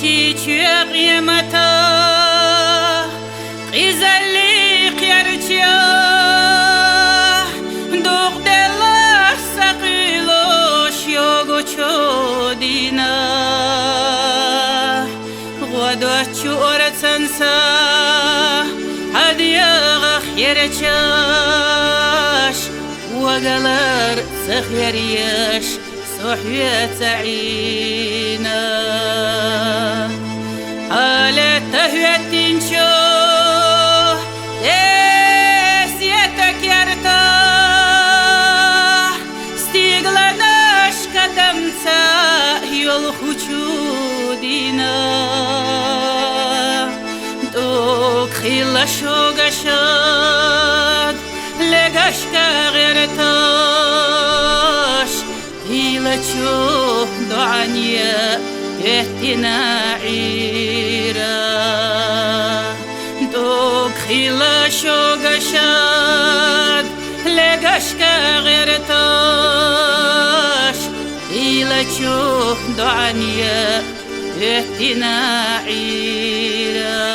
چی قیمتا قیزلی قیرچیا دوغ دلش سقیلوش یوگو چو دینا غدو چو ارتنسا هدیغ خیرچاش وقلر سخيريش صحية عينا على تهوية تنشو يسيتك يرتاح استيقلناش قدمتا يلخوشو دينا دوك خيلا شوقشاد لقشكا غيرتاش هيلا تشوف دعنيا اهتنا عيرا دوك خيلا شوقشاد لقشكا غيرتاش هيلا تشوف دعنيا اهتنا عيرا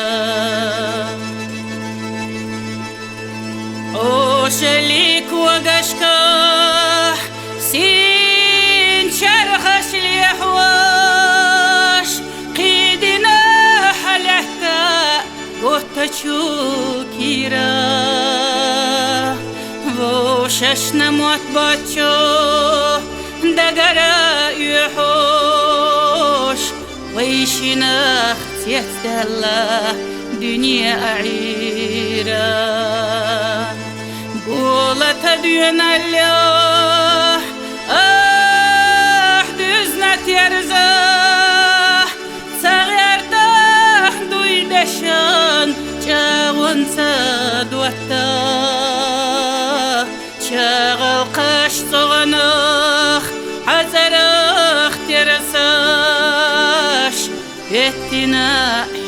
شليك وقشكاح سين شرخش ليحواش قيدنا حلحتا قوتا شوكيرا وششنا موت باتشو دقرا يحوش ويشنا اختيت الله دنيا عيرا قولت دين الله دزنت يرزاه صغيرته دويدشان جاون سادوتا شاغل قش صغناخ حزرخ ترساش اتنا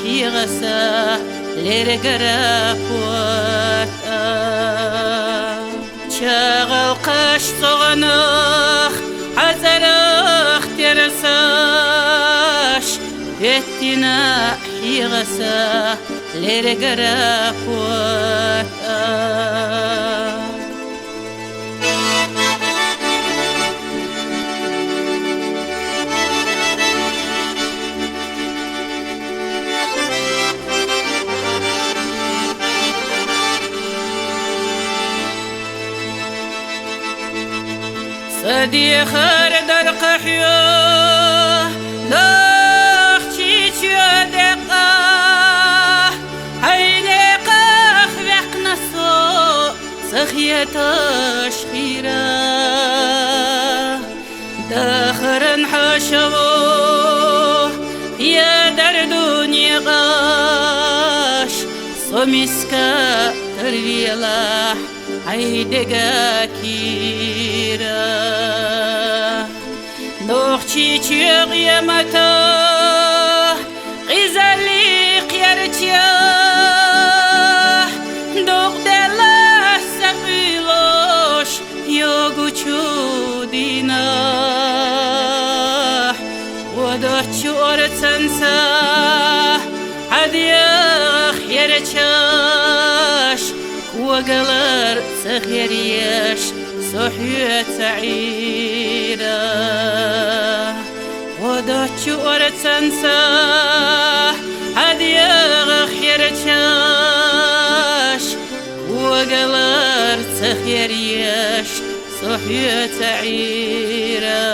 حيغسا لرقرا قواتا شاغل قش صغناخ حزرخ ترساش اتنا حيغسا لرقرا قواتا صديق در قحيا داخ چيچو دقا هيني قاخ وقنصو سخيتاش خيرا داخرن حاشو يا در دنيا غاش سوميسكا تربيلا عيدقا كيرا دوخشي قيامتا غزالي قيرتيا دوغ دلا سقيلوش يوغو چو دينا ودوچو ارتنسا هديا خيرتشاش وقلر سخيريش صحية عيرا ودوچو ارتنسا هديا خيرتشاش وقلر سخيريش صحية عيرا